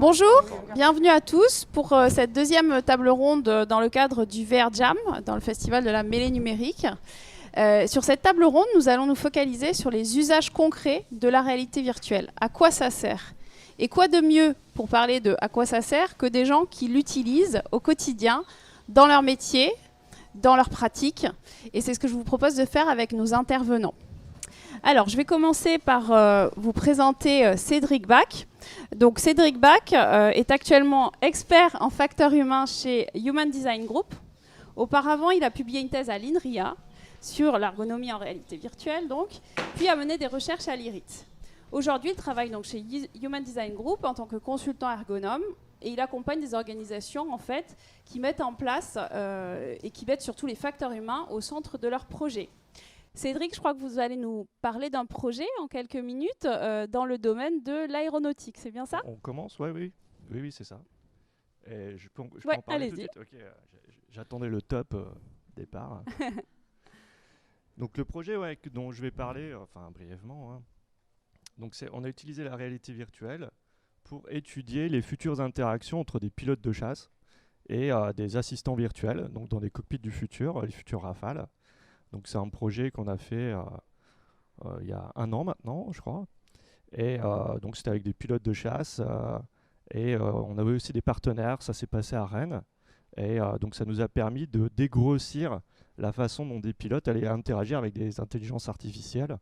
Bonjour, bienvenue à tous pour cette deuxième table ronde dans le cadre du VR Jam, dans le festival de la mêlée numérique. Sur cette table ronde, nous allons nous focaliser sur les usages concrets de la réalité virtuelle. À quoi ça sert? Et quoi de mieux pour parler de à quoi ça sert que des gens qui l'utilisent au quotidien dans leur métier, dans leur pratique. Et c'est ce que je vous propose de faire avec nos intervenants. Alors, je vais commencer par vous présenter Cédric Bach. Donc, Cédric Bach est actuellement expert en facteurs humains chez Human Design Group. Auparavant, il a publié une thèse à l'INRIA sur l'ergonomie en réalité virtuelle, donc, puis a mené des recherches à l'IRIT. Aujourd'hui, il travaille donc chez Human Design Group en tant que consultant ergonome et il accompagne des organisations en fait, qui mettent en place et qui mettent surtout les facteurs humains au centre de leurs projets. Cédric, je crois que vous allez nous parler d'un projet en quelques minutes dans le domaine de l'aéronautique, c'est bien ça? On commence, oui, c'est ça. Et je peux Ouais, en parler tout de allez-y. suite. Ok, j'attendais le top départ. Donc le projet dont je vais parler, enfin brièvement, hein. Donc on a utilisé la réalité virtuelle pour étudier les futures interactions entre des pilotes de chasse et des assistants virtuels, donc dans des cockpits du futur, les futurs Rafales. Donc c'est un projet qu'on a fait il y a 1 an maintenant, je crois. Et donc c'était avec des pilotes de chasse et on avait aussi des partenaires, ça s'est passé à Rennes. Et donc ça nous a permis de dégrossir la façon dont des pilotes allaient interagir avec des intelligences artificielles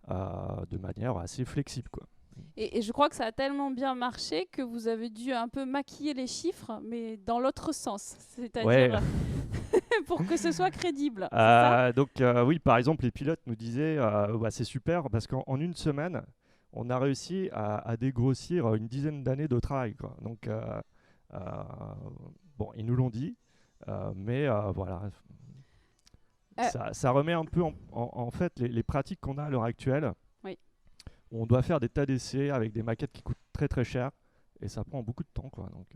de manière assez flexible, quoi. Et je crois que ça a tellement bien marché que vous avez dû un peu maquiller les chiffres, mais dans l'autre sens, Ouais. c'est-à-dire pour que ce soit crédible, c'est ça? Donc oui, par exemple, les pilotes nous disaient c'est super parce qu'en une semaine, on a réussi à dégrossir une dizaine d'années de travail, quoi. Donc euh, bon, ils nous l'ont dit, mais voilà. Euh, Ça remet un peu en fait les pratiques qu'on a à l'heure actuelle. oui. On doit faire des tas d'essais avec des maquettes qui coûtent très très cher et ça prend beaucoup de temps, quoi. Donc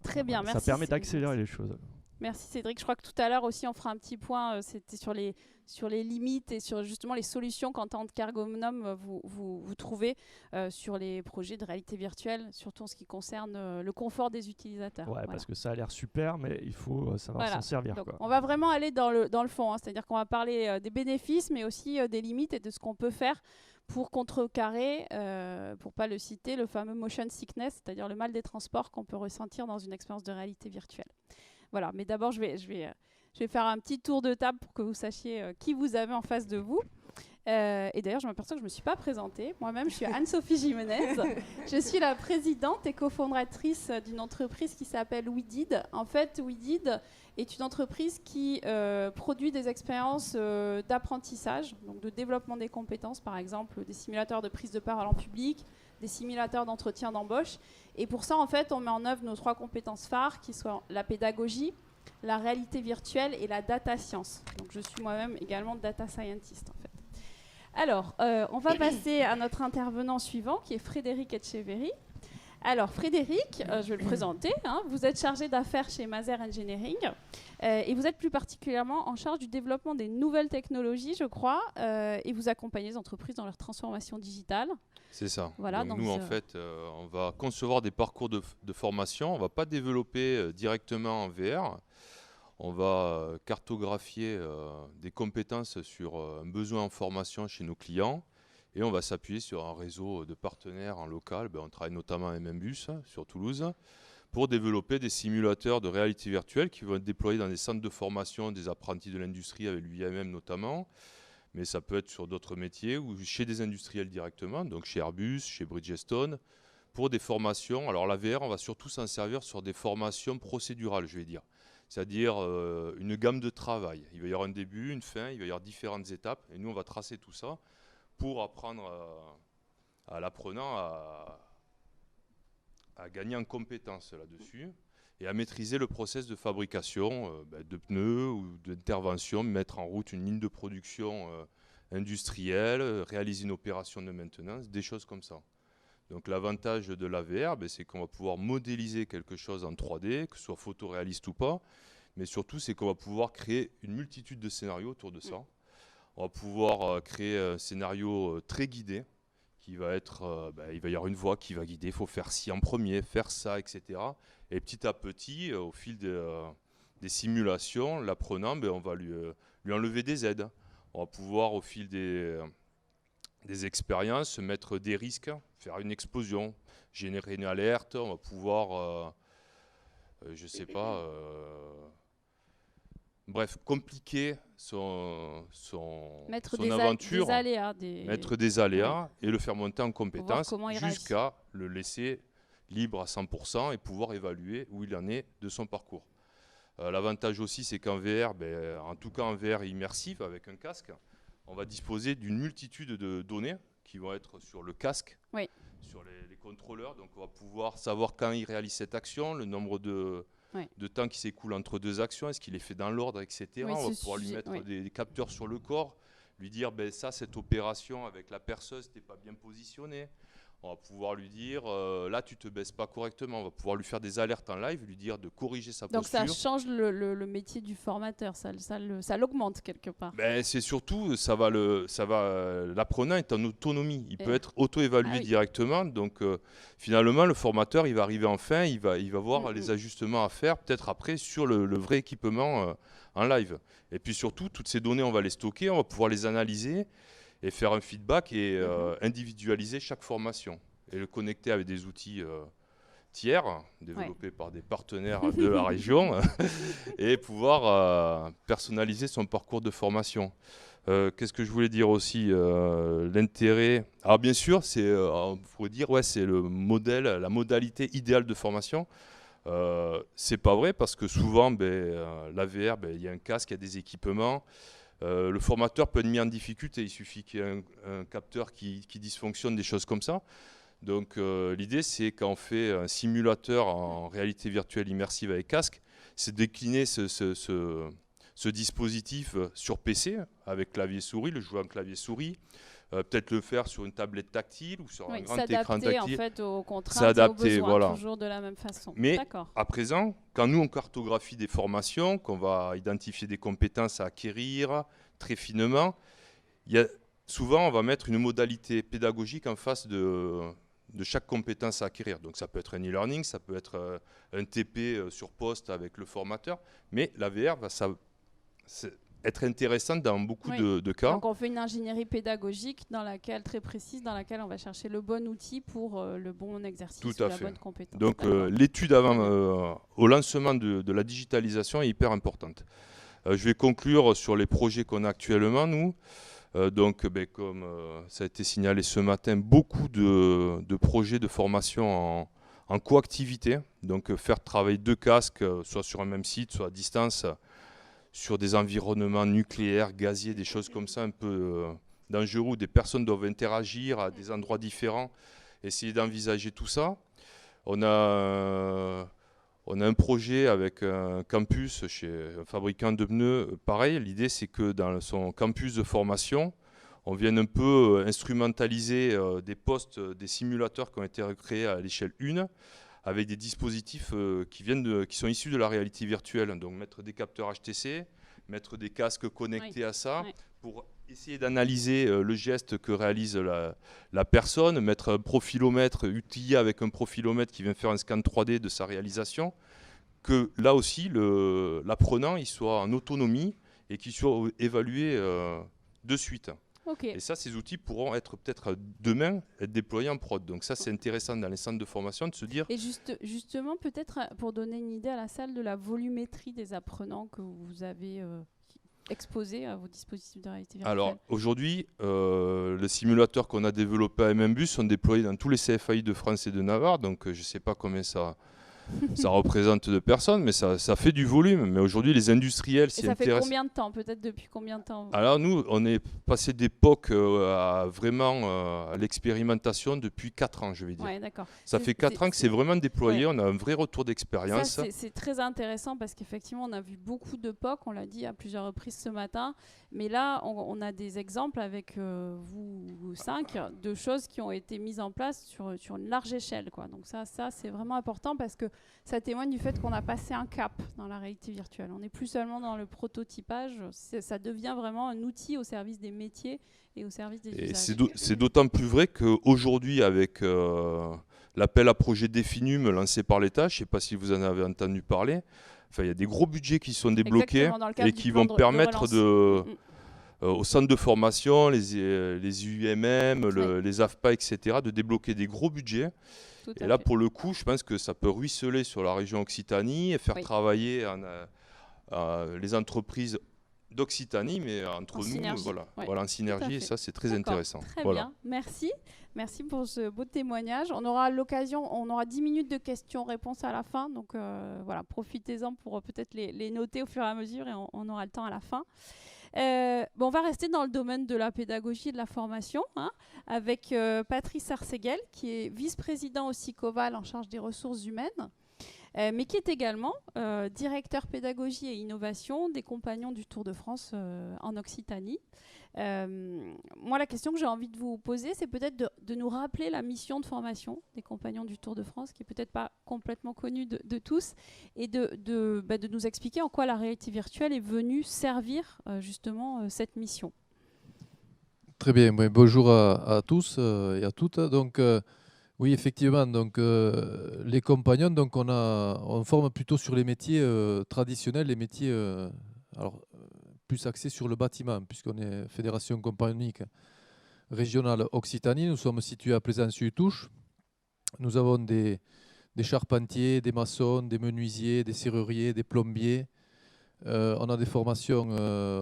Très bien, ça merci. permet d'accélérer les choses. Merci Cédric. Je crois que tout à l'heure aussi on fera un petit point, c'était sur les limites et sur justement les solutions qu'en tant qu'ergonome vous trouvez sur les projets de réalité virtuelle, surtout en ce qui concerne le confort des utilisateurs. Ouais, Voilà. parce que ça a l'air super, mais il faut savoir Voilà. s'en servir, Donc, quoi. on va vraiment aller dans le fond, hein, c'est-à-dire qu'on va parler des bénéfices, mais aussi des limites et de ce qu'on peut faire pour contrecarrer, pour pas le citer, le fameux motion sickness, c'est-à-dire le mal des transports qu'on peut ressentir dans une expérience de réalité virtuelle. Voilà, mais d'abord, je vais faire un petit tour de table pour que vous sachiez qui vous avez en face de vous. Et d'ailleurs, je m'aperçois que je ne me suis pas présentée. Moi-même, je suis Anne-Sophie Jimenez. Je suis la présidente et cofondatrice d'une entreprise qui s'appelle WeDid. En fait, WeDid est une entreprise qui produit des expériences d'apprentissage, donc de développement des compétences, par exemple des simulateurs de prise de parole en public, des simulateurs d'entretien d'embauche. Et pour ça, en fait, on met en œuvre nos 3 compétences phares, qui sont la pédagogie, la réalité virtuelle et la data science. Donc, je suis moi-même également data scientist, en fait. Alors, on va passer à notre intervenant suivant, qui est Frédéric Etcheverry. Alors, Frédéric, je vais le présenter. Hein, vous êtes chargé d'affaires chez Maser Engineering et vous êtes plus particulièrement en charge du développement des nouvelles technologies, je crois, et vous accompagnez les entreprises dans leur transformation digitale. C'est ça. Voilà, donc nous, en fait, on va concevoir des parcours de formation. On ne va pas développer directement en VR. On va cartographier des compétences sur un besoin en formation chez nos clients. Et on va s'appuyer sur un réseau de partenaires en local. On travaille notamment à MMBus sur Toulouse pour développer des simulateurs de réalité virtuelle qui vont être déployés dans des centres de formation des apprentis de l'industrie avec l'UIMM notamment. Mais ça peut être sur d'autres métiers ou chez des industriels directement, donc chez Airbus, chez Bridgestone, pour des formations. Alors la VR, on va surtout s'en servir sur des formations procédurales, je vais dire. C'est-à-dire une gamme de travail. Il va y avoir un début, une fin, il va y avoir différentes étapes. Et nous, on va tracer tout ça pour apprendre à l'apprenant à gagner en compétences là-dessus et à maîtriser le process de fabrication de pneus ou d'intervention, mettre en route une ligne de production industrielle, réaliser une opération de maintenance, des choses comme ça. Donc l'avantage de la VR, c'est qu'on va pouvoir modéliser quelque chose en 3D, que ce soit photoréaliste ou pas, mais surtout c'est qu'on va pouvoir créer une multitude de scénarios autour de ça. On va pouvoir créer un scénario très guidé, qui va être, il va y avoir une voix qui va guider, il faut faire ci en premier, faire ça, etc. Et petit à petit, au fil des simulations, l'apprenant, on va lui enlever des aides. On va pouvoir, au fil des expériences, mettre des risques, faire une explosion, générer une alerte, on va pouvoir, je sais pas, bref, compliquer son aventure, des aléas, mettre des aléas et le faire monter en compétence comment il jusqu'à le laisser libre à 100% et pouvoir évaluer où il en est de son parcours. L'avantage aussi, c'est qu'en VR, en tout cas en VR immersif avec un casque, on va disposer d'une multitude de données qui vont être sur le casque, sur les contrôleurs. Donc on va pouvoir savoir quand il réalise cette action, le nombre de temps qui s'écoule entre deux actions, est-ce qu'il est fait dans l'ordre, etc. On va pouvoir lui mettre des capteurs sur le corps, lui dire cette opération avec la perceuse, t'es pas bien positionné. On va pouvoir lui dire, là tu te baisses pas correctement. On va pouvoir lui faire des alertes en live, lui dire de corriger sa posture. Donc ça change le métier du formateur, ça l'augmente quelque part. C'est surtout, l'apprenant est en autonomie. Il peut être auto-évalué directement. Donc finalement, le formateur, il va arriver en fin, il va voir les ajustements à faire, peut-être après sur le vrai équipement en live. Et puis surtout, toutes ces données, on va les stocker, on va pouvoir les analyser et faire un feedback et individualiser chaque formation et le connecter avec des outils tiers développés par des partenaires de la région et pouvoir personnaliser son parcours de formation. Qu'est-ce que je voulais dire aussi, l'intérêt. Alors bien sûr, c'est c'est le modèle, la modalité idéale de formation. C'est pas vrai parce que souvent, la VR, il y a un casque, il y a des équipements. Le formateur peut être mis en difficulté, il suffit qu'il y ait un capteur qui dysfonctionne, des choses comme ça. Donc l'idée, c'est quand on fait un simulateur en réalité virtuelle immersive avec casque, c'est de décliner ce dispositif sur PC avec clavier-souris, le jouer en clavier-souris, peut-être le faire sur une tablette tactile ou sur un grand écran tactile. En fait aux contraintes et aux besoins, toujours de la même façon. Mais à présent, quand nous on cartographie des formations, qu'on va identifier des compétences à acquérir très finement, souvent on va mettre une modalité pédagogique en face de chaque compétence à acquérir. Donc ça peut être un e-learning, ça peut être un TP sur poste avec le formateur, mais la VR va être intéressante dans beaucoup de cas. Donc on fait une ingénierie pédagogique très précise, dans laquelle on va chercher le bon outil pour le bon exercice, la bonne compétence. Donc l'étude avant, au lancement de la digitalisation est hyper importante. Je vais conclure sur les projets qu'on a actuellement, nous. Comme ça a été signalé ce matin, beaucoup de projets de formation en coactivité. Donc faire travailler deux casques, soit sur un même site, soit à distance, sur des environnements nucléaires, gaziers, des choses comme ça un peu dangereux, où des personnes doivent interagir à des endroits différents, essayer d'envisager tout ça. On a un projet avec un campus chez un fabricant de pneus. Pareil, l'idée c'est que dans son campus de formation, on vienne un peu instrumentaliser des postes, des simulateurs qui ont été recréés à l'échelle 1, avec des dispositifs qui sont issus de la réalité virtuelle. Donc mettre des capteurs HTC, mettre des casques connectés à ça, pour essayer d'analyser le geste que réalise la personne, mettre un profilomètre, outillé avec un profilomètre qui vient faire un scan 3D de sa réalisation, que là aussi l'apprenant il soit en autonomie et qu'il soit évalué de suite. Et ça, ces outils pourront être peut-être demain être déployés en prod. Donc ça, c'est intéressant dans les centres de formation de se dire... Et justement, peut-être pour donner une idée à la salle de la volumétrie des apprenants que vous avez exposés à vos dispositifs de réalité virtuelle. Alors aujourd'hui, les simulateurs qu'on a développés à MMBus sont déployés dans tous les CFAI de France et de Navarre. Donc je ne sais pas combien ça représente de personnes, mais ça fait du volume. Mais aujourd'hui, les industriels s'y intéressent. Ça fait combien de temps? Peut-être depuis combien de temps? Alors nous, on est passé d'époque à vraiment à l'expérimentation depuis 4 ans, je vais dire. Ouais, d'accord. Ça fait 4 ans que c'est vraiment déployé. On a un vrai retour d'expérience. Ça, c'est très intéressant parce qu'effectivement, on a vu beaucoup de POC, on l'a dit à plusieurs reprises ce matin. Mais là, on a des exemples avec vous 5 de choses qui ont été mises en place sur une large échelle, quoi. Donc ça c'est vraiment important parce que ça témoigne du fait qu'on a passé un cap dans la réalité virtuelle. On n'est plus seulement dans le prototypage, ça devient vraiment un outil au service des métiers et au service des usages. C'est d'autant plus vrai qu'aujourd'hui, avec l'appel à projet Definum lancé par l'État, je ne sais pas si vous en avez entendu parler, il y a des gros budgets qui sont débloqués et qui vont permettre aux centres de formation, les UMM, les AFPA, etc., de débloquer des gros budgets. Et là, pour le coup, je pense que ça peut ruisseler sur la région Occitanie et faire travailler les entreprises d'Occitanie, mais entre nous, en synergie, et ça, c'est très intéressant. Très bien, merci. Merci pour ce beau témoignage. On aura 10 minutes de questions-réponses à la fin, donc profitez-en pour peut-être les noter au fur et à mesure et on aura le temps à la fin. On va rester dans le domaine de la pédagogie et de la formation avec Patrice Arséguel, qui est vice-président au SICOVAL en charge des ressources humaines, mais qui est également directeur pédagogie et innovation des Compagnons du Tour de France en Occitanie. Moi, la question que j'ai envie de vous poser, c'est peut-être de nous rappeler la mission de formation des Compagnons du Tour de France, qui n'est peut-être pas complètement connue de tous, et de nous expliquer en quoi la réalité virtuelle est venue servir justement cette mission. Très bien, bonjour à tous et à toutes. Donc, oui, effectivement, donc, les compagnons, donc on forme plutôt sur les métiers traditionnels, les métiers plus axés sur le bâtiment, puisqu'on est fédération compagnonique régionale Occitanie. Nous sommes situés à Plaisance-sur-Touche. Nous avons des charpentiers, des maçons, des menuisiers, des serruriers, des plombiers. On a des formations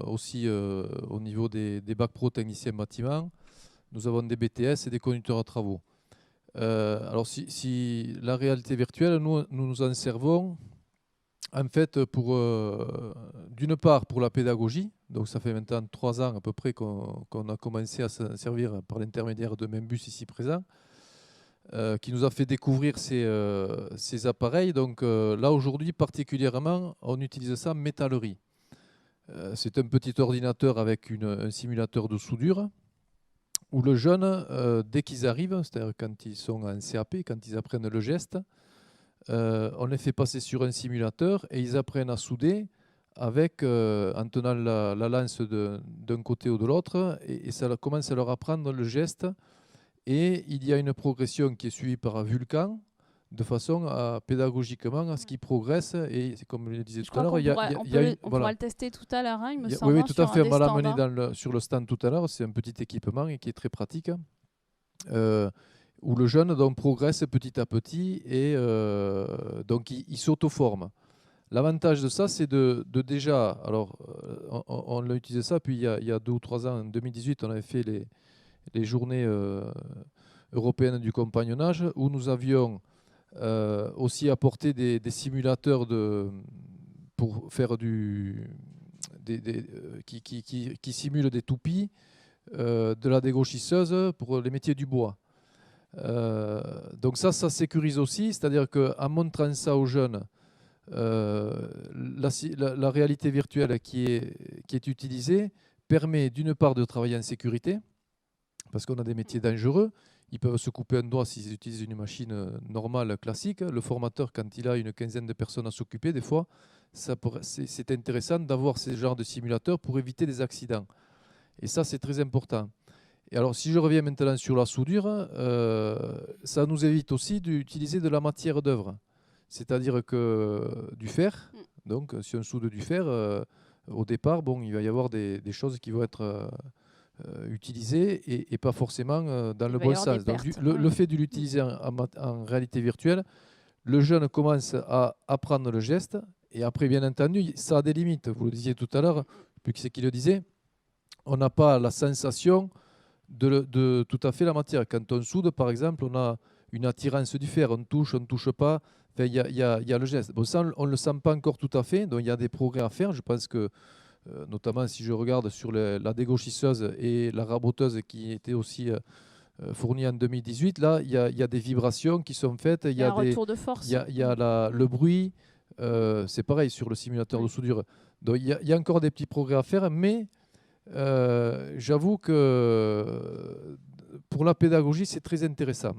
aussi au niveau des bacs pro techniciens bâtiment. Nous avons des BTS et des conducteurs à travaux. Alors si la réalité virtuelle, nous nous en servons en fait d'une part pour la pédagogie. Donc ça fait maintenant 3 ans à peu près qu'on a commencé à s'en servir par l'intermédiaire de Membus ici présent, qui nous a fait découvrir ces appareils. Donc là aujourd'hui particulièrement, on utilise ça en métallerie. C'est un petit ordinateur avec un simulateur de soudure, où le jeune, dès qu'ils arrivent, c'est-à-dire quand ils sont en CAP, quand ils apprennent le geste, on les fait passer sur un simulateur et ils apprennent à souder en tenant la lance d'un côté ou de l'autre, et ça commence à leur apprendre le geste. Et il y a une progression qui est suivie par Vulcan, de façon pédagogiquement à ce qu'ils progressent. Et comme je le disais tout à l'heure, on pourra le tester tout à l'heure, il me semble. Oui, tout à fait. On va l'amener sur le stand tout à l'heure. C'est un petit équipement et qui est très pratique, où le jeune donc, progresse petit à petit et donc il s'auto-forme. L'avantage de ça, c'est de déjà, alors on a utilisé ça, puis il y a 2 ou 3 ans, en 2018, on avait fait les journées européennes du compagnonnage, où nous avions aussi apporté des simulateurs pour faire qui simulent des toupies, de la dégauchisseuse pour les métiers du bois. Donc ça sécurise aussi, c'est-à-dire qu'en montrant ça aux jeunes, la réalité virtuelle qui est utilisée permet d'une part de travailler en sécurité, parce qu'on a des métiers dangereux. Ils peuvent se couper un doigt s'ils utilisent une machine normale, classique. Le formateur, quand il a une quinzaine de personnes à s'occuper, des fois, c'est intéressant d'avoir ce genre de simulateur pour éviter des accidents. Et ça, c'est très important. Et alors, si je reviens maintenant sur la soudure, ça nous évite aussi d'utiliser de la matière d'œuvre. C'est-à-dire que du fer, donc si on soude du fer, au départ, il va y avoir des choses qui vont être utilisées et pas forcément dans le bon sens. Donc, le fait de l'utiliser en réalité virtuelle, le jeune commence à apprendre le geste. Et après, bien entendu, ça a des limites. Vous le disiez tout à l'heure, puis qui c'est qui le disait, on n'a pas la sensation de tout à fait la matière. Quand on soude, par exemple, on a une attirance du fer. On touche pas. Enfin, il y a le geste. Bon, ça, on ne le sent pas encore tout à fait. Donc, il y a des progrès à faire. Je pense que, notamment si je regarde sur la dégauchisseuse et la raboteuse qui était aussi fournie en 2018, là, il y a des vibrations qui sont faites. Il y a un retour de force. Il y a le bruit. C'est pareil sur le simulateur de soudure. Donc, il y a encore des petits progrès à faire, mais j'avoue que pour la pédagogie, c'est très intéressant.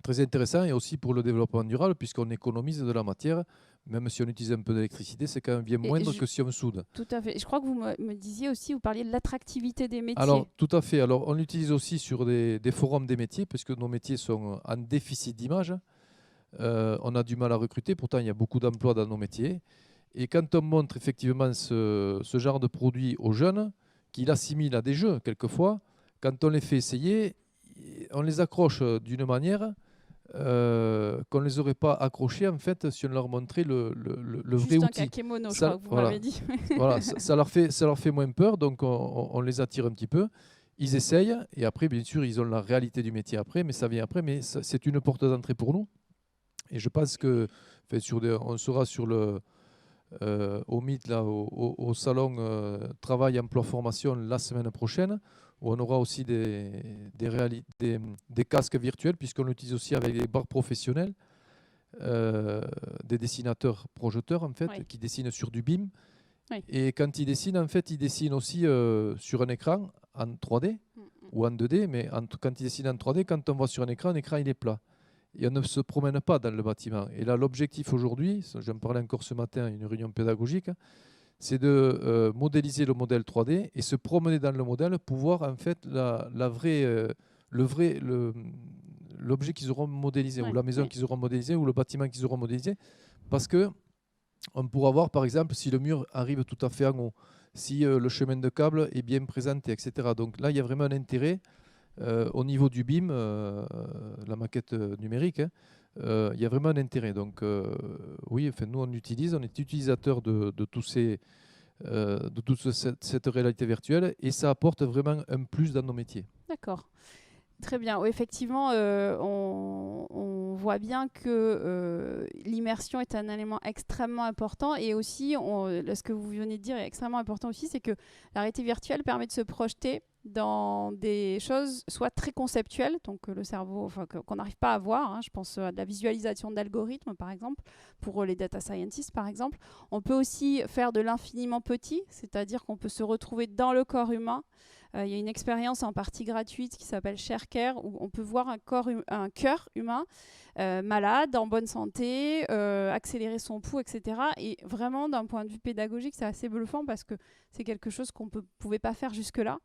très intéressant, et aussi pour le développement durable, puisqu'on économise de la matière. Même si on utilise un peu d'électricité, c'est quand même bien moindre que si on soude. Tout à fait. Je crois que vous me disiez aussi, vous parliez de l'attractivité des métiers. Alors, tout à fait. Alors, on l'utilise aussi sur des forums des métiers, parce que nos métiers sont en déficit d'image. On a du mal à recruter, pourtant il y a beaucoup d'emplois dans nos métiers. Et quand on montre effectivement ce genre de produit aux jeunes, qui l'assimilent à des jeux quelquefois, quand on les fait essayer, on les accroche d'une manière qu'on ne les aurait pas accrochés en fait si on leur montrait le vrai outil. Juste un kakémono, je crois que vous m'avez dit. Voilà, ça leur fait moins peur, donc on les attire un petit peu. Ils essayent, et après, bien sûr, ils ont la réalité du métier après, mais ça vient après, mais c'est une porte d'entrée pour nous. Et je pense que on sera sur au MIT, là, au salon Travail, Emploi, Formation la semaine prochaine, où on aura aussi des casques virtuels, puisqu'on l'utilise aussi avec les bars professionnels, des dessinateurs projeteurs en fait, Oui. qui dessinent sur du BIM. Oui. Et quand ils dessinent, en fait, ils dessinent aussi sur un écran en 3D ou en 2D, mais quand ils dessinent en 3D, quand on voit sur un écran il est plat. Et on ne se promène pas dans le bâtiment. Et là, l'objectif aujourd'hui, j'en parlais encore ce matin à une réunion pédagogique, c'est de modéliser le modèle 3D et se promener dans le modèle pour voir en fait l'objet qu'ils auront modélisé, ou la maison qu'ils auront modélisée, ou le bâtiment qu'ils auront modélisé. Parce que on pourra voir, par exemple, si le mur arrive tout à fait en haut, si le chemin de câble est bien présenté, etc. Donc là, il y a vraiment un intérêt au niveau du BIM, la maquette numérique, il y a vraiment un intérêt. Donc oui, enfin, nous on est utilisateurs de toute cette réalité virtuelle, et ça apporte vraiment un plus dans nos métiers. D'accord. Très bien. Oui, effectivement, on voit bien que l'immersion est un élément extrêmement important, et aussi, ce que vous venez de dire est extrêmement important aussi, c'est que la réalité virtuelle permet de se projeter dans des choses soit très conceptuelles, donc le cerveau, qu'on n'arrive pas à voir. Je pense à de la visualisation d'algorithmes, par exemple, pour les data scientists, par exemple. On peut aussi faire de l'infiniment petit, c'est-à-dire qu'on peut se retrouver dans le corps humain. Il y a une expérience en partie gratuite qui s'appelle ShareCare, où on peut voir un cœur humain malade, en bonne santé, accélérer son pouls, etc. Et vraiment, d'un point de vue pédagogique, c'est assez bluffant, parce que c'est quelque chose qu'on ne pouvait pas faire jusque-là.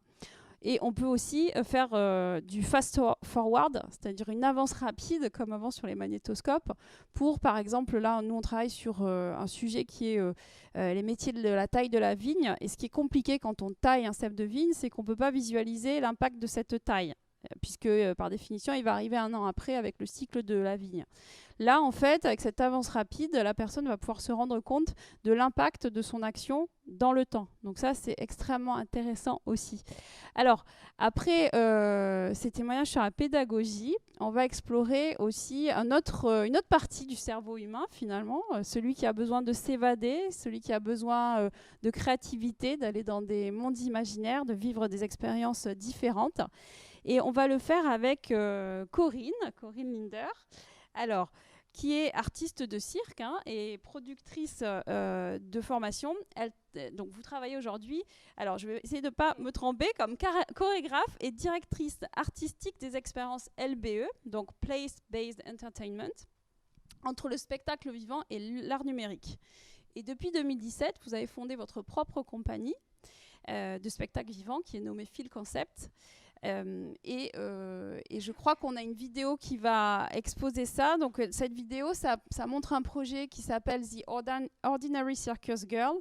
Et on peut aussi faire du fast forward, c'est-à-dire une avance rapide, comme avant sur les magnétoscopes, pour, par exemple, là, nous, on travaille sur un sujet qui est les métiers de la taille de la vigne. Et ce qui est compliqué quand on taille un cep de vigne, c'est qu'on ne peut pas visualiser l'impact de cette taille, puisque, par définition, il va arriver 1 an après avec le cycle de la vigne. Là, en fait, avec cette avance rapide, la personne va pouvoir se rendre compte de l'impact de son action dans le temps. Donc ça, c'est extrêmement intéressant aussi. Alors, après ces témoignages sur la pédagogie, on va explorer aussi une autre partie du cerveau humain, finalement, celui qui a besoin de s'évader, celui qui a besoin de créativité, d'aller dans des mondes imaginaires, de vivre des expériences différentes. Et on va le faire avec Corinne Linder. Alors, qui est artiste de cirque et productrice de formation. Donc, vous travaillez aujourd'hui, alors je vais essayer de ne pas me tromper, comme chorégraphe et directrice artistique des expériences LBE, donc Place Based Entertainment, entre le spectacle vivant et l'art numérique. Et depuis 2017, vous avez fondé votre propre compagnie de spectacle vivant qui est nommée Feel Concept. Et je crois qu'on a une vidéo qui va exposer ça. Donc cette vidéo, ça montre un projet qui s'appelle The Ordinary Circus Girl,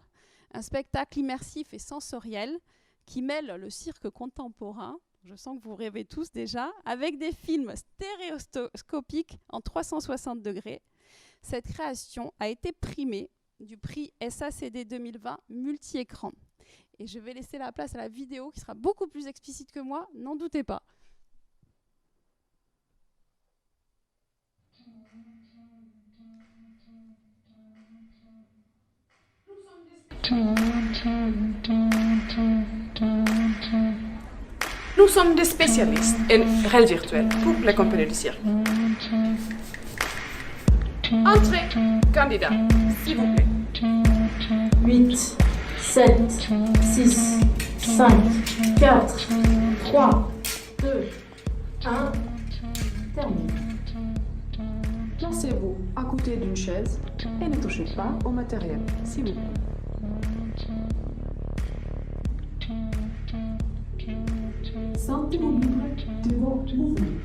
un spectacle immersif et sensoriel qui mêle le cirque contemporain, je sens que vous rêvez tous déjà, avec des films stéréoscopiques en 360 degrés. Cette création a été primée du prix SACD 2020 multi-écran. Et je vais laisser la place à la vidéo qui sera beaucoup plus explicite que moi, n'en doutez pas. Nous sommes des spécialistes en réalité virtuelle pour les compagnies de cirque. Entrez, candidat, s'il vous plaît. 8, 7, 6, 5, 4, 3, 2, 1, terminé. Placez-vous à côté d'une chaise et ne touchez pas au matériel, s'il vous plaît. Sentez-vous libre de vos mouvements.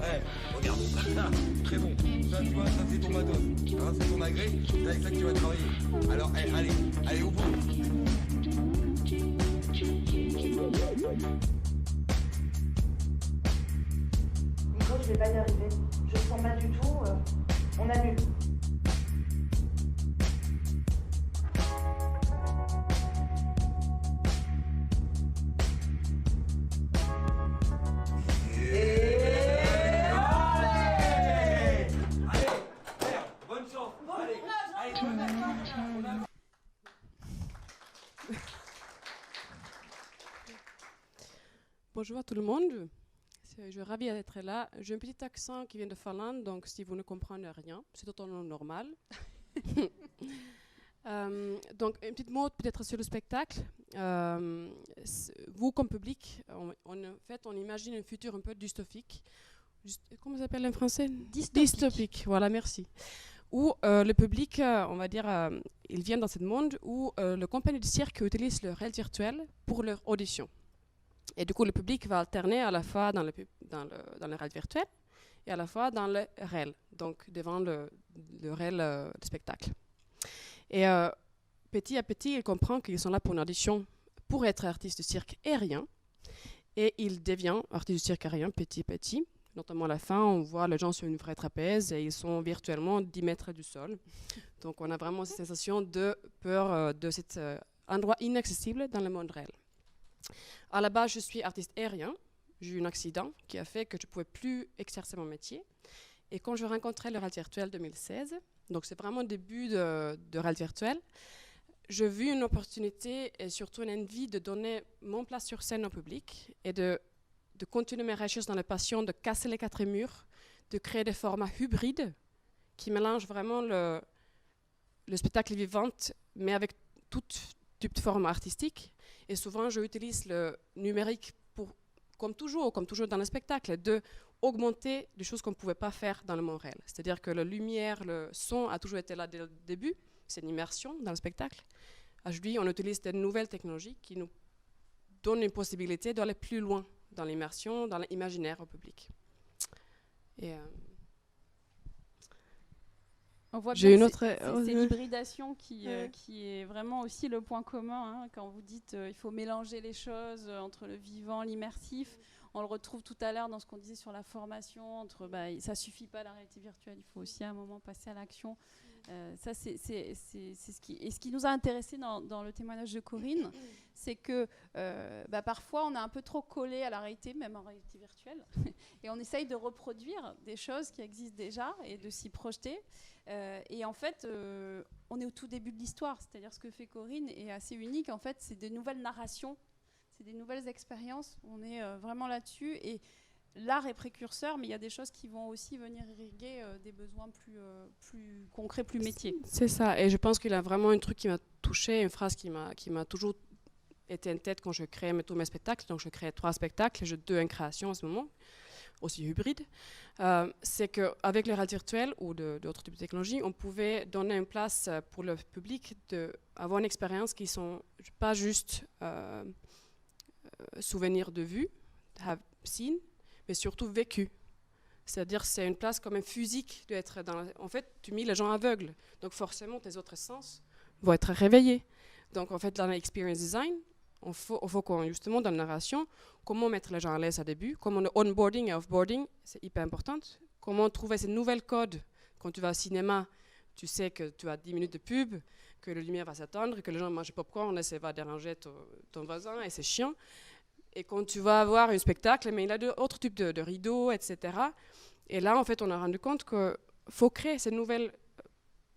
Ouais, regarde, très bon. Ça, tu vois, ça c'est ton matos. Hein, c'est ton agrès, c'est avec ça que tu vas travailler. Alors, allez au bout. Nico, je vais pas y arriver. Je sens pas du tout. On annule. Bonjour à tout le monde, je suis ravie d'être là. J'ai un petit accent qui vient de Finlande, donc si vous ne comprenez rien, c'est totalement normal. Donc un petit mot peut-être sur le spectacle. Vous comme public, en fait on imagine un futur un peu dystopique. Comment ça s'appelle en français? Dystopique, voilà, merci. Où le public, on va dire, il vient dans ce monde où le compagnie de cirque utilise le réel virtuel pour leur audition. Et du coup, le public va alterner à la fois dans le réel virtuel et à la fois dans le réel, donc devant le réel spectacle. Et petit à petit, il comprend qu'ils sont là pour une audition pour être artiste de cirque aérien. Et il devient artiste de cirque aérien petit à petit. Notamment à la fin, on voit les gens sur une vraie trapèze et ils sont virtuellement 10 mètres du sol. Donc on a vraiment cette sensation de peur de cet endroit inaccessible dans le monde réel. À la base, je suis artiste aérien. J'ai eu un accident qui a fait que je ne pouvais plus exercer mon métier. Et quand je rencontrais le réel virtuel 2016, donc c'est vraiment le début de réel virtuel, j'ai vu une opportunité et surtout une envie de donner mon place sur scène au public et de continuer mes recherches dans la passion de casser les quatre murs, de créer des formats hybrides qui mélangent vraiment le spectacle vivant, mais avec tout type de forme artistique. Et souvent, j'utilise le numérique pour, comme toujours dans le spectacle, d'augmenter des choses qu'on ne pouvait pas faire dans le monde réel. C'est-à-dire que la lumière, le son a toujours été là dès le début. C'est une immersion dans le spectacle. Aujourd'hui, on utilise de nouvelles technologies qui nous donnent une possibilité d'aller plus loin dans l'immersion, dans l'imaginaire au public. Et on voit j'ai bien une que autre... c'est l'hybridation qui est vraiment aussi le point commun. Hein, quand vous dites il faut mélanger les choses entre le vivant, l'immersif, on le retrouve tout à l'heure dans ce qu'on disait sur la formation. Ça suffit pas la réalité virtuelle, il faut aussi à un moment passer à l'action. Ça, c'est ce qui nous a intéressé dans le témoignage de Corinne, c'est que parfois on est un peu trop collé à la réalité, même en réalité virtuelle, et on essaye de reproduire des choses qui existent déjà et de s'y projeter. Et en fait, on est au tout début de l'histoire, c'est-à-dire ce que fait Corinne est assez unique. En fait, c'est des nouvelles narrations, c'est des nouvelles expériences. On est vraiment là-dessus. Et l'art est précurseur, mais il y a des choses qui vont aussi venir irriguer des besoins plus concrets, plus métiers. C'est ça, et je pense qu'il a vraiment un truc qui m'a touchée, une phrase qui m'a toujours été en tête quand je créais tous mes spectacles. Donc je crée 3 spectacles, j'ai 2 en création en ce moment, aussi hybrides. C'est qu'avec le réel virtuel ou d'autres types de technologies, on pouvait donner une place pour le public d'avoir une expérience qui ne sont pas juste souvenirs de vue, have seen, mais surtout vécu. C'est-à-dire c'est une place comme un physique d'être dans. En fait, tu mets les gens aveugles, donc forcément tes autres sens vont être réveillés. Donc en fait, dans l'experience design, il faut qu'on, justement dans la narration, comment mettre les gens à l'aise au début, comment le onboarding et offboarding, c'est hyper important. Comment trouver ces nouvelles codes. Quand tu vas au cinéma, tu sais que tu as 10 minutes de pub, que la lumière va s'attendre, que les gens mangent popcorn et ça va déranger ton voisin et c'est chiant. Et quand tu vas avoir un spectacle, mais il a d'autres types de rideaux, etc. Et là, en fait, on a rendu compte qu'il faut créer ces nouvelles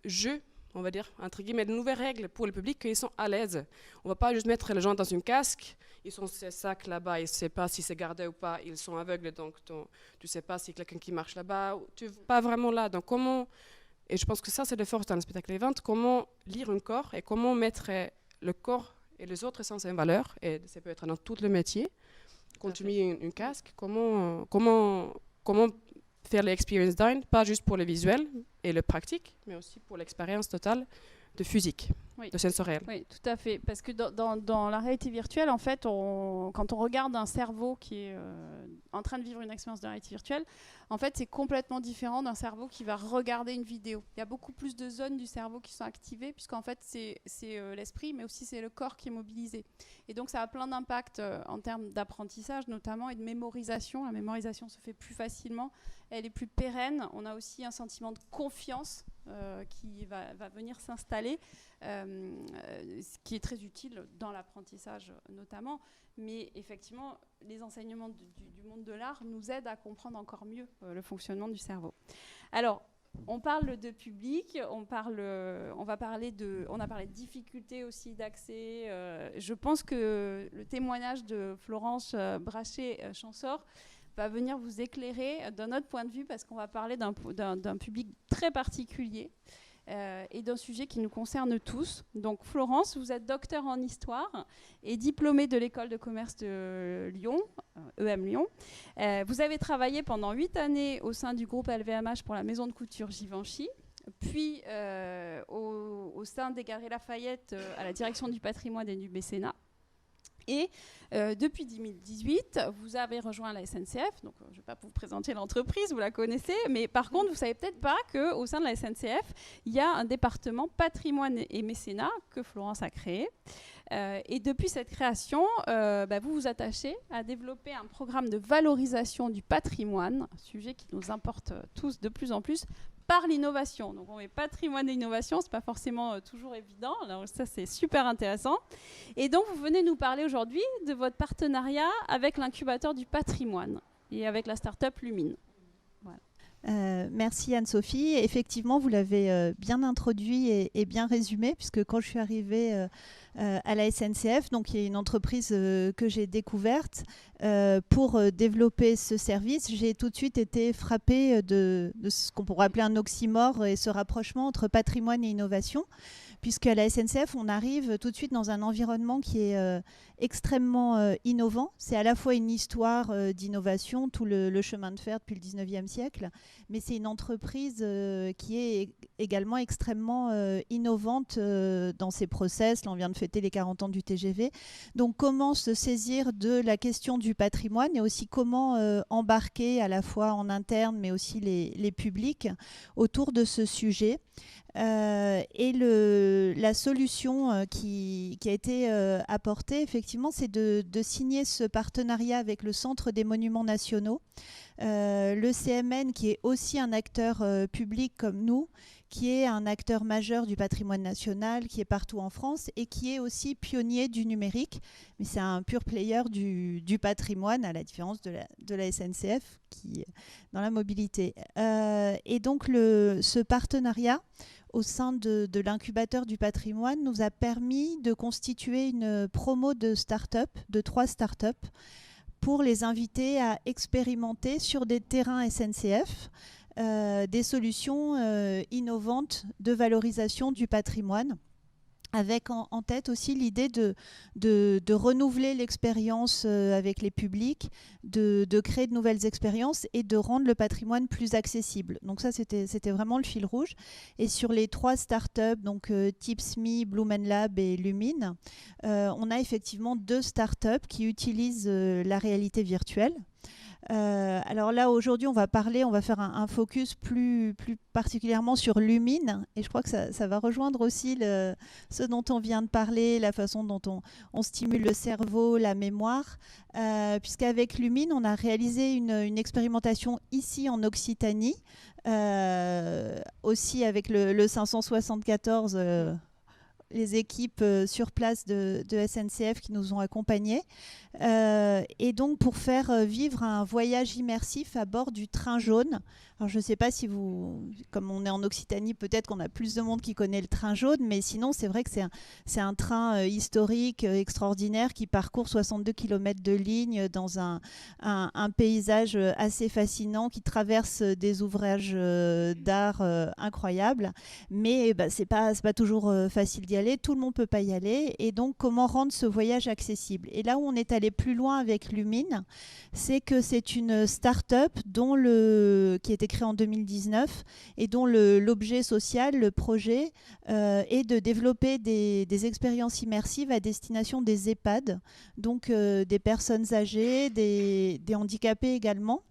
jeux, on va dire, entre guillemets, de nouvelles règles pour le public, qu'ils sont à l'aise. On ne va pas juste mettre les gens dans un casque, ils sont ces sacs là-bas, ils ne savent pas si c'est gardé ou pas, ils sont aveugles, donc tu ne sais pas si quelqu'un qui marche là-bas, tu n'es pas vraiment là. Donc comment, et je pense que ça, c'est la force dans le spectacle vivant, comment lire un corps et comment mettre le corps et les autres sens en valeur, et ça peut être dans tout le métier, quand tu mets un casque, comment faire l'experience design, pas juste pour le visuel et le pratique, mais aussi pour l'expérience totale de physique, de sensoriel. Oui, tout à fait. Parce que dans la réalité virtuelle, en fait, quand on regarde un cerveau qui est en train de vivre une expérience de réalité virtuelle, en fait, c'est complètement différent d'un cerveau qui va regarder une vidéo. Il y a beaucoup plus de zones du cerveau qui sont activées, puisqu'en fait, c'est l'esprit, mais aussi c'est le corps qui est mobilisé. Et donc, ça a plein d'impacts en termes d'apprentissage, notamment, et de mémorisation. La mémorisation se fait plus facilement, elle est plus pérenne. On a aussi un sentiment de confiance qui va venir s'installer, ce qui est très utile dans l'apprentissage notamment. Mais effectivement, les enseignements du monde de l'art nous aident à comprendre encore mieux le fonctionnement du cerveau. Alors, on parle de public, on a parlé de difficultés aussi d'accès. Je pense que le témoignage de Florence Brachet-Champsaur va venir vous éclairer d'un autre point de vue, parce qu'on va parler d'un public très particulier et d'un sujet qui nous concerne tous. Donc Florence, vous êtes docteur en histoire et diplômée de l'école de commerce de Lyon, EM Lyon. Vous avez travaillé pendant 8 années au sein du groupe LVMH pour la maison de couture Givenchy, puis au sein des Galeries Lafayette à la direction du patrimoine et du mécénat. Et depuis 2018, vous avez rejoint la SNCF. Donc, je ne vais pas vous présenter l'entreprise, vous la connaissez. Mais par contre, vous ne savez peut-être pas qu'au sein de la SNCF, il y a un département patrimoine et mécénat que Florence a créé. Et depuis cette création, vous vous attachez à développer un programme de valorisation du patrimoine, un sujet qui nous importe tous de plus en plus, par l'innovation. Donc on met patrimoine et innovation, c'est pas forcément toujours évident. Alors ça, c'est super intéressant. Et donc vous venez nous parler aujourd'hui de votre partenariat avec l'incubateur du patrimoine et avec la start-up Lumine. Voilà. Merci Anne-Sophie. Effectivement, vous l'avez bien introduit et bien résumé, puisque quand je suis arrivée à la SNCF, donc il y a une entreprise que j'ai découverte pour développer ce service, j'ai tout de suite été frappée de ce qu'on pourrait appeler un oxymore et ce rapprochement entre patrimoine et innovation, puisqu'à la SNCF, on arrive tout de suite dans un environnement qui est extrêmement innovant. C'est à la fois une histoire d'innovation, tout le chemin de fer depuis le 19e siècle, mais c'est une entreprise qui est également extrêmement innovante dans ses process. Là, on vient de fêter les 40 ans du TGV. Donc, comment se saisir de la question du patrimoine et aussi comment embarquer à la fois en interne, mais aussi les publics autour de ce sujet. Et la solution qui a été apportée, effectivement, c'est de signer ce partenariat avec le Centre des Monuments Nationaux, le CMN, qui est aussi un acteur public comme nous, qui est un acteur majeur du patrimoine national, qui est partout en France et qui est aussi pionnier du numérique. Mais c'est un pur player du patrimoine, à la différence de la SNCF, qui est dans la mobilité. Et donc, ce partenariat au sein de l'incubateur du patrimoine nous a permis de constituer une promo de start-up, de 3 start-up, pour les inviter à expérimenter sur des terrains SNCF des solutions innovantes de valorisation du patrimoine, avec en tête aussi l'idée de renouveler l'expérience avec les publics, de créer de nouvelles expériences et de rendre le patrimoine plus accessible. Donc ça, c'était vraiment le fil rouge. Et sur les 3 startups, donc Tipsme, Blumenlab et Lumine, on a effectivement 2 startups qui utilisent la réalité virtuelle. Alors là, aujourd'hui, on va faire un focus plus particulièrement sur Lumine, et je crois que ça va rejoindre aussi ce dont on vient de parler, la façon dont on stimule le cerveau, la mémoire, puisqu'avec Lumine, on a réalisé une expérimentation ici en Occitanie, aussi avec le 574, les équipes sur place de SNCF qui nous ont accompagnés, et donc pour faire vivre un voyage immersif à bord du train jaune, Alors je ne sais pas si vous, comme on est en Occitanie, peut-être qu'on a plus de monde qui connaît le train jaune, mais sinon c'est vrai que c'est un train historique extraordinaire qui parcourt 62 km de ligne dans un paysage assez fascinant qui traverse des ouvrages d'art incroyables, mais c'est pas toujours facile d'y aller, tout le monde peut pas y aller, et donc comment rendre ce voyage accessible. Et là où on est allé plus loin avec Lumine, c'est que c'est une start-up qui a été créée en 2019 et dont l'objet social, le projet, est de développer des expériences immersives à destination des EHPAD, donc des personnes âgées, des handicapés également,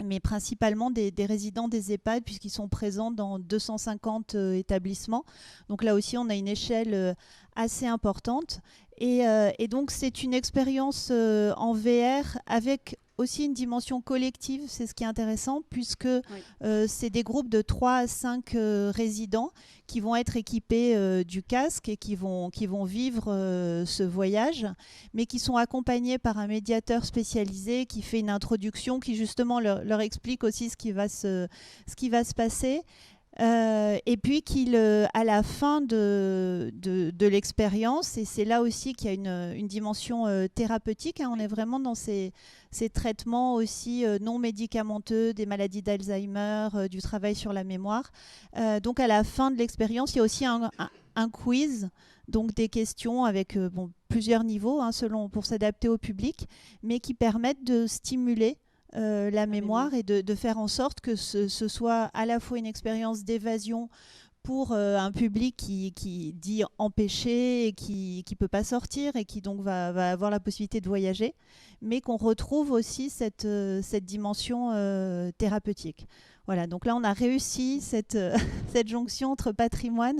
mais principalement des résidents des EHPAD, puisqu'ils sont présents dans 250 établissements. Donc là aussi, on a une échelle assez importante. Et donc, c'est une expérience en VR avec aussi une dimension collective, c'est ce qui est intéressant, puisque c'est des groupes de 3 à 5 résidents qui vont être équipés du casque et qui vont vivre ce voyage, mais qui sont accompagnés par un médiateur spécialisé qui fait une introduction, qui justement leur explique aussi ce qui va se passer. Et puis à la fin de l'expérience, et c'est là aussi qu'il y a une dimension thérapeutique, on est vraiment dans ces traitements aussi non médicamenteux, des maladies d'Alzheimer, du travail sur la mémoire. Donc à la fin de l'expérience, il y a aussi un quiz, donc des questions avec plusieurs niveaux pour s'adapter au public, mais qui permettent de stimuler la mémoire et de faire en sorte que ce soit à la fois une expérience d'évasion pour un public qui dit empêché et qui ne peut pas sortir et qui donc va avoir la possibilité de voyager, mais qu'on retrouve aussi cette dimension thérapeutique. Voilà, donc là on a réussi cette jonction entre patrimoine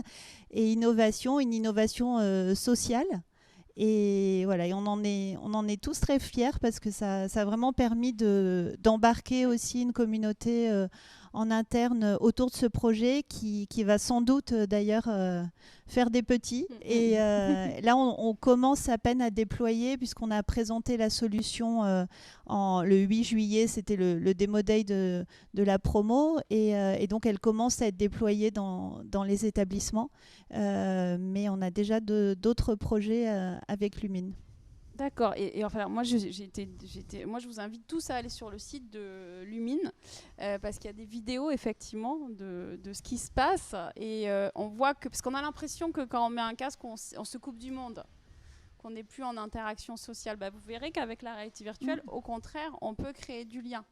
et innovation, une innovation sociale. Et voilà, et on en est tous très fiers parce que ça a vraiment permis d'embarquer aussi une communauté en interne autour de ce projet qui va sans doute d'ailleurs faire des petits. Et là, on commence à peine à déployer puisqu'on a présenté la solution le 8 juillet, c'était le Demo Day de la promo. Et donc, elle commence à être déployée dans les établissements. Mais on a déjà d'autres projets avec Lumine. D'accord. Et enfin, moi, moi, je vous invite tous à aller sur le site de Lumine parce qu'il y a des vidéos, effectivement, de ce qui se passe. Et on voit que... Parce qu'on a l'impression que quand on met un casque, on se coupe du monde, qu'on n'est plus en interaction sociale. Vous verrez qu'avec la réalité virtuelle, au contraire, on peut créer du lien.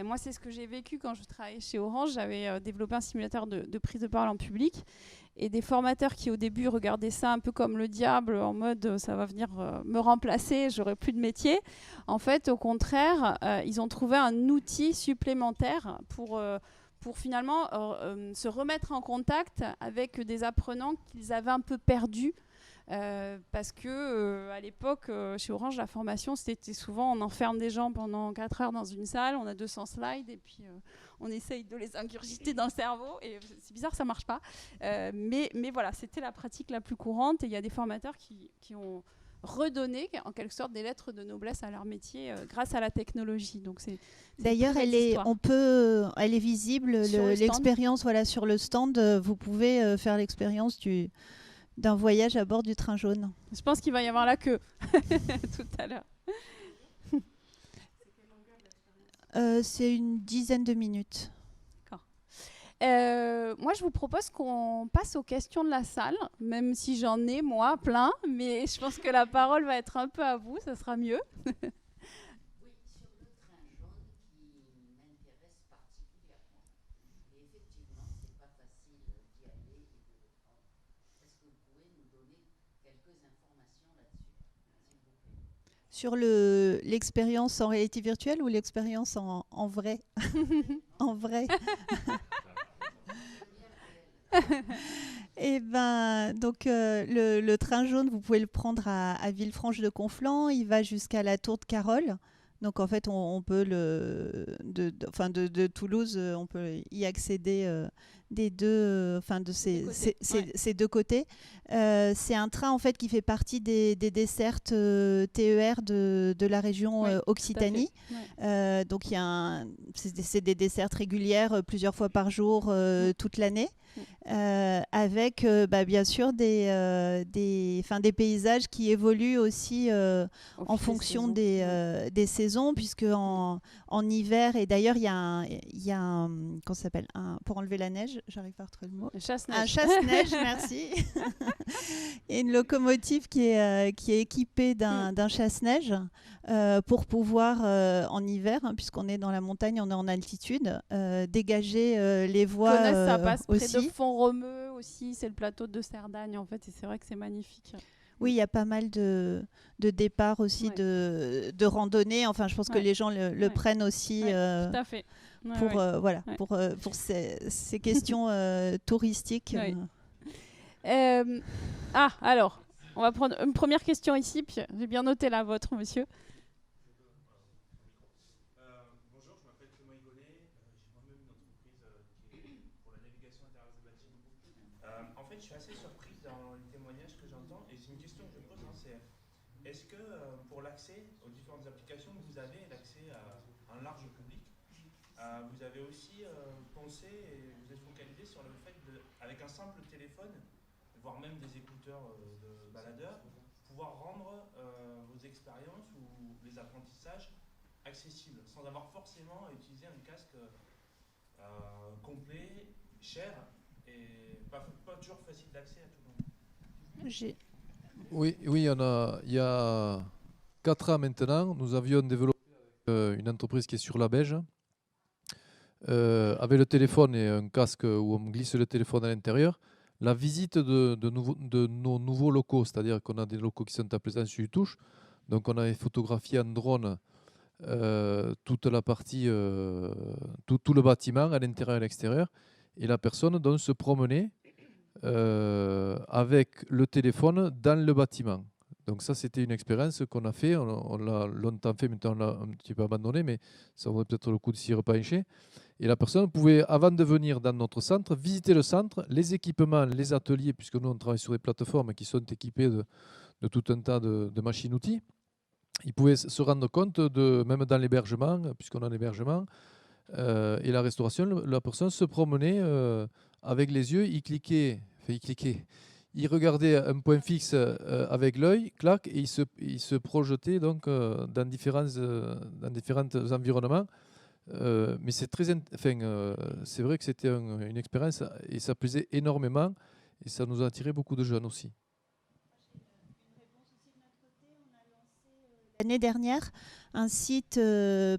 Moi, c'est ce que j'ai vécu quand je travaillais chez Orange. J'avais développé un simulateur de prise de parole en public. Et des formateurs qui, au début, regardaient ça un peu comme le diable, en mode ça va venir me remplacer, j'aurai plus de métier. En fait, au contraire, ils ont trouvé un outil supplémentaire pour finalement se remettre en contact avec des apprenants qu'ils avaient un peu perdus. Parce que à l'époque, chez Orange, la formation, c'était souvent on enferme des gens pendant 4 heures dans une salle, on a 200 slides et puis on essaye de les ingurgiter dans le cerveau. Et c'est bizarre, ça marche pas. Mais voilà, c'était la pratique la plus courante. Et il y a des formateurs qui ont redonné en quelque sorte des lettres de noblesse à leur métier grâce à la technologie. Donc d'ailleurs, elle est visible, l'expérience sur le stand. Vous pouvez faire l'expérience d'un voyage à bord du train jaune. Je pense qu'il va y avoir la queue tout à l'heure. C'est une dizaine de minutes. D'accord. Moi, je vous propose qu'on passe aux questions de la salle, même si j'en ai, moi, plein, mais je pense que la parole va être un peu à vous, ça sera mieux. Sur l'expérience en réalité virtuelle ou l'expérience en vrai? En vrai. Et donc le train jaune, vous pouvez le prendre à Villefranche de Conflans. Il va jusqu'à la Tour de Carol. Donc en fait, on peut de Toulouse, on peut y accéder des deux, de ces deux côtés. C'est un train en fait qui fait partie des dessertes TER de la région Occitanie. Donc c'est des dessertes régulières plusieurs fois par jour toute l'année. Avec bien sûr des paysages qui évoluent aussi en fonction des saisons, puisque en hiver, et d'ailleurs il y a un comment ça s'appelle, pour enlever la neige, j'arrive pas à retrouver le mot, un chasse-neige, merci. Et une locomotive qui est équipée d'un chasse-neige pour pouvoir en hiver, puisqu'on est dans la montagne, on est en altitude, dégager les voies ça passe aussi. Près de Font-Romeu aussi, c'est le plateau de Cerdagne en fait, et c'est vrai que c'est magnifique. Oui, il y a pas mal de départs aussi de randonnée. Enfin, je pense que les gens le prennent aussi tout à fait. Pour ces questions touristiques. Alors, on va prendre une première question ici, puis j'ai bien noté la vôtre, monsieur. Bonjour, je m'appelle Clément Higonnet, j'ai moi-même une entreprise pour la navigation intérieure des bâtiments. En fait, je suis assez surprise dans les témoignages que j'entends, et c'est une question que je me pose, c'est est-ce que pour l'accès aux différentes applications que vous avez, l'accès à un large public, vous avez aussi pensé et vous êtes focalisé sur le fait avec un simple téléphone, voire même des écouteurs de baladeurs, pouvoir rendre vos expériences ou les apprentissages accessibles, sans avoir forcément à utiliser un casque complet, cher, et pas toujours facile d'accès à tout le monde. Oui, il y a 4 ans maintenant, nous avions développé une entreprise qui est sur la Beige, avec le téléphone et un casque où on glisse le téléphone à l'intérieur. La visite de nos nouveaux locaux, c'est-à-dire qu'on a des locaux qui sont à Plaisance-sur Touche, donc on avait photographié en drone toute la partie, tout le bâtiment à l'intérieur et à l'extérieur, et la personne donc se promenait avec le téléphone dans le bâtiment. Donc ça, c'était une expérience qu'on a fait, on l'a longtemps fait, maintenant on l'a un petit peu abandonné, mais ça vaudrait peut-être le coup de s'y repencher. Et la personne pouvait, avant de venir dans notre centre, visiter le centre, les équipements, les ateliers, puisque nous on travaille sur des plateformes qui sont équipées de tout un tas de machines-outils. Ils pouvaient se rendre compte, même dans l'hébergement, puisqu'on a un hébergement, et la restauration, la personne se promenait avec les yeux, il regardait un point fixe avec l'œil, clac, et il se projetait donc dans différents environnements. Mais c'est c'est vrai que c'était une expérience et ça plaisait énormément et ça nous a attiré beaucoup de jeunes aussi. L'année dernière, un site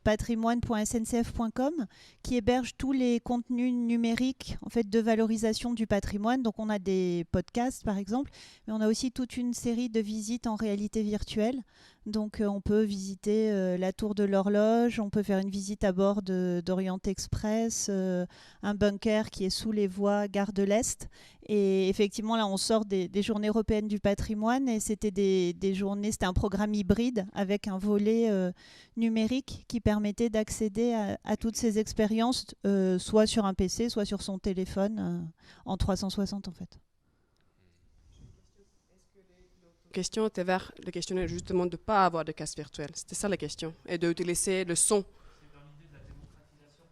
patrimoine.sncf.com qui héberge tous les contenus numériques en fait, de valorisation du patrimoine. Donc on a des podcasts par exemple, mais on a aussi toute une série de visites en réalité virtuelle. Donc on peut visiter la tour de l'horloge, on peut faire une visite à bord d'Orient Express, un bunker qui est sous les voies Gare de l'Est. Et effectivement là on sort des journées européennes du patrimoine et c'était des journées, c'était un programme hybride avec un volet numérique qui permettait d'accéder à toutes ces expériences, soit sur un PC, soit sur son téléphone, en 360 en fait. La question était vers le questionnaire justement de ne pas avoir de casque virtuel. C'était ça la question. Et d'utiliser le son. C'est dans l'idée de la démocratisation.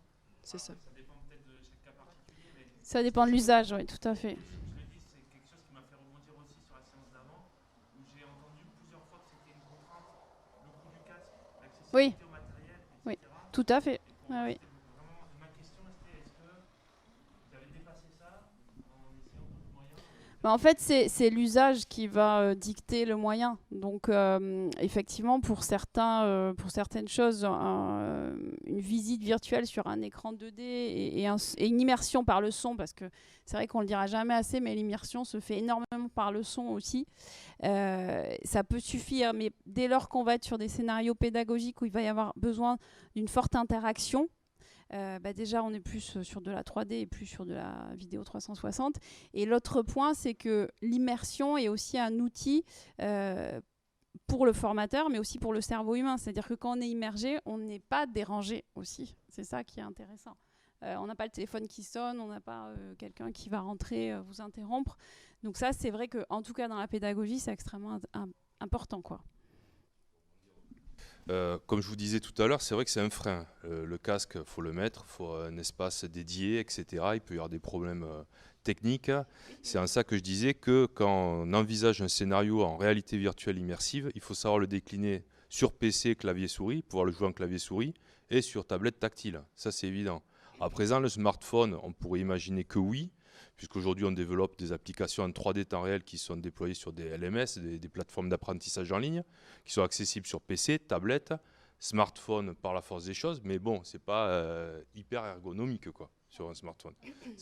C'est ça. Ça dépend peut-être de chaque cas particulier. Mais ça dépend de l'usage, oui, tout à fait. Je le dis, c'est quelque chose qui m'a fait rebondir aussi sur la séance d'avant, où j'ai entendu plusieurs fois que c'était une contrainte, le coût du casque, l'accessibilité au matériel, etc. Oui, tout à fait. Ah, oui. Vraiment, ma question était, est-ce que vous avez dépassé ça en essayant d'autres moyens En fait, c'est l'usage qui va dicter le moyen. Donc, effectivement, pour certaines choses, une visite virtuelle sur un écran 2D et une immersion par le son, parce que c'est vrai qu'on ne le dira jamais assez, mais l'immersion se fait énormément par le son aussi. Ça peut suffire, mais dès lors qu'on va être sur des scénarios pédagogiques où il va y avoir besoin d'une forte interaction, déjà on est plus sur de la 3D et plus sur de la vidéo 360. Et l'autre point, c'est que l'immersion est aussi un outil pour le formateur, mais aussi pour le cerveau humain. C'est-à-dire que quand on est immergé, on n'est pas dérangé aussi. C'est ça qui est intéressant. On n'a pas le téléphone qui sonne, on n'a pas quelqu'un qui va rentrer vous interrompre. Donc ça, c'est vrai qu'en tout cas dans la pédagogie, c'est extrêmement important, quoi. Comme je vous disais tout à l'heure, c'est vrai que c'est un frein. Le casque, il faut le mettre, il faut un espace dédié, etc. Il peut y avoir des problèmes techniques. C'est en ça que je disais que quand on envisage un scénario en réalité virtuelle immersive, il faut savoir le décliner sur PC, clavier-souris, pouvoir le jouer en clavier-souris, et sur tablette tactile. Ça, c'est évident. À présent, le smartphone, on pourrait imaginer que oui, puisqu'aujourd'hui, on développe des applications en 3D temps réel qui sont déployées sur des LMS, des plateformes d'apprentissage en ligne, qui sont accessibles sur PC, tablette, smartphone par la force des choses, mais bon, c'est pas hyper ergonomique, quoi, sur un smartphone.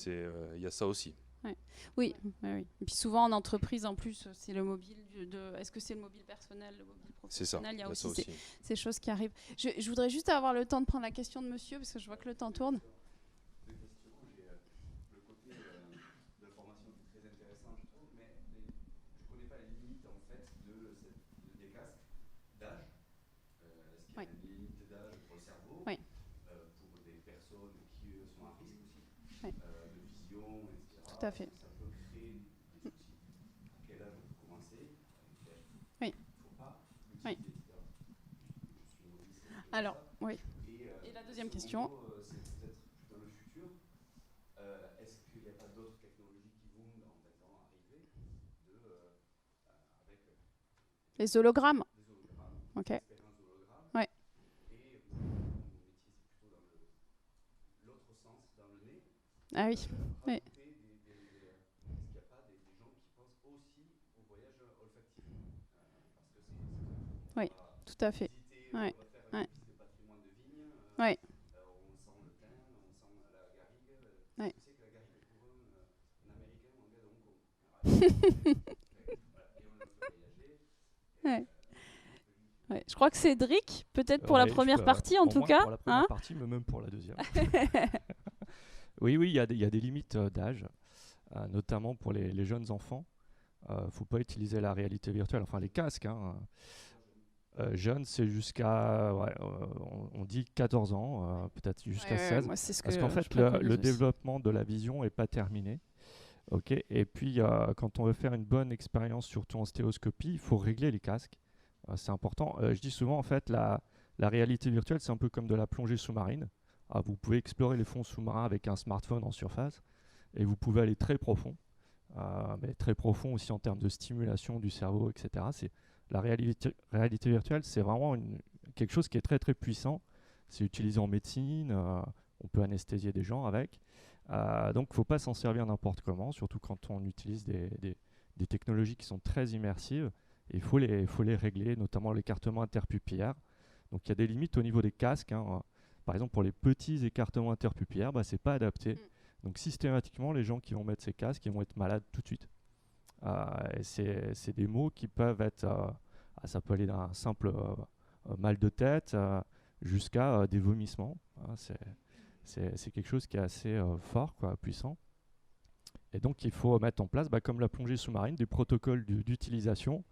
Il y a ça aussi. Ouais. Oui, oui. Et puis souvent en entreprise, en plus, c'est le mobile. Est-ce que c'est le mobile personnel, le mobile professionnel? Il y a aussi ces choses qui arrivent. Je voudrais juste avoir le temps de prendre la question de monsieur, parce que je vois que le temps tourne. Tout à fait. Ça peut créer des soucis. À quel âge on peut commencer? Oui. Faut pas oui. Alors, oui. Et la deuxième question. C'est peut-être dans le futur. Est-ce qu'il n'y a pas d'autres technologies qui vont dans 20 ans arriver avec les hologrammes? Les hologrammes. Ok. L'expérience hologramme. Ouais. Et mon métier, c'est plutôt dans l'autre sens, dans le nez. Ah oui. Oui. Oui, tout à fait. Ouais. Ouais. Ouais. On sent le thym, on sent la garrigue. Ouais. Je sais que la garrigue pour un Américain, on vient de Hong Kong. Ouais. Ouais. Je crois que Cédric, peut-être pour la première partie en tout cas. Pour la première partie, mais même pour la deuxième. Oui, il y a des limites d'âge, notamment pour les jeunes enfants. Faut pas utiliser la réalité virtuelle, enfin les casques. Jeunes, c'est jusqu'à, on dit 14 ans, peut-être jusqu'à 16. Moi, c'est ce parce que qu'en fait, le développement de la vision n'est pas terminé. Okay. Et puis, quand on veut faire une bonne expérience, surtout en stéréoscopie, il faut régler les casques. C'est important. Je dis souvent, en fait, la réalité virtuelle, c'est un peu comme de la plongée sous-marine. Vous pouvez explorer les fonds sous-marins avec un smartphone en surface et vous pouvez aller très profond. Mais très profond aussi en termes de stimulation du cerveau, etc. La réalité virtuelle, c'est vraiment quelque chose qui est très très puissant. C'est utilisé en médecine, on peut anesthésier des gens avec. Donc il ne faut pas s'en servir n'importe comment, surtout quand on utilise des technologies qui sont très immersives. Il faut les régler, notamment l'écartement interpupillaire. Donc il y a des limites au niveau des casques. Par exemple, pour les petits écartements interpupillaires, ce n'est pas adapté. Donc systématiquement, les gens qui vont mettre ces casques, ils vont être malades tout de suite. Et c'est des maux qui peuvent être, ça peut aller d'un simple mal de tête jusqu'à des vomissements. C'est quelque chose qui est assez fort, puissant. Et donc il faut mettre en place, comme la plongée sous-marine, des protocoles d'utilisation,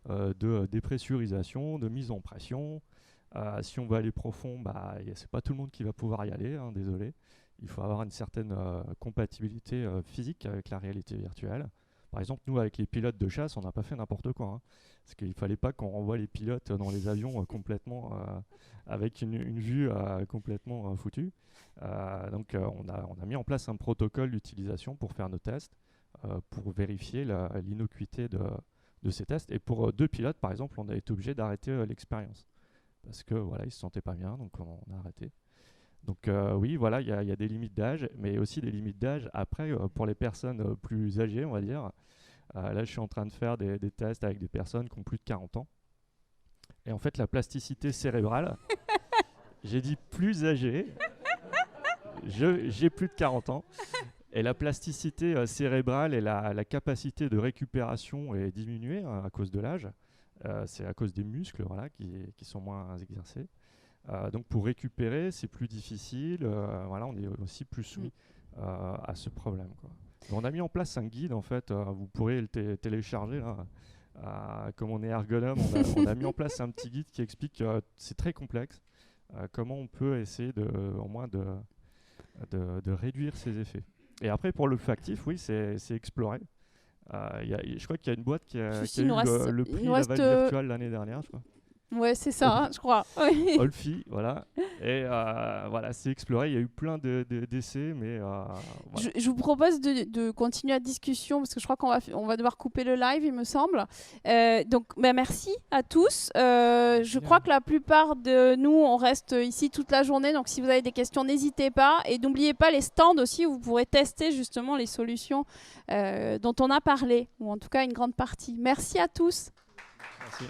de dépressurisation, de mise en pression. Si on veut aller profond, c'est pas tout le monde qui va pouvoir y aller, désolé. Il faut avoir une certaine compatibilité physique avec la réalité virtuelle. Par exemple, nous, avec les pilotes de chasse, on n'a pas fait n'importe quoi. Parce qu'il ne fallait pas qu'on renvoie les pilotes dans les avions complètement avec une vue complètement foutue. Donc, on a mis en place un protocole d'utilisation pour faire nos tests, pour vérifier l'innocuité de ces tests. Et pour 2 pilotes, par exemple, on a été obligé d'arrêter l'expérience. Parce que voilà, ils ne se sentaient pas bien, donc on a arrêté. Donc oui, voilà, il y a des limites d'âge, mais aussi des limites d'âge après pour les personnes plus âgées, on va dire. Là, je suis en train de faire des tests avec des personnes qui ont plus de 40 ans. Et en fait, la plasticité cérébrale, j'ai dit plus âgée, j'ai plus de 40 ans. Et la plasticité cérébrale et la capacité de récupération est diminuée à cause de l'âge. C'est à cause des muscles qui sont moins exercés. Donc pour récupérer, c'est plus difficile. On est aussi plus soumis à ce problème. On a mis en place un guide, en fait. Vous pourrez le télécharger Comme on est ergonome, on a mis en place un petit guide qui explique que c'est très complexe, comment on peut essayer au moins de réduire ces effets. Et après, pour l'olfactif, oui, c'est explorer. Je crois qu'il y a une boîte qui a eu le prix Laval Virtual l'année dernière, je crois. Ouais, c'est ça, hein, je crois. Olfi, voilà. Et voilà, c'est exploré. Il y a eu plein d'essais, mais voilà. Je vous propose de continuer la discussion parce que je crois qu'on va devoir couper le live, il me semble. Donc, merci à tous. Je crois que la plupart de nous, on reste ici toute la journée. Donc, si vous avez des questions, n'hésitez pas. Et n'oubliez pas les stands aussi où vous pourrez tester justement les solutions dont on a parlé, ou en tout cas une grande partie. Merci à tous. Merci.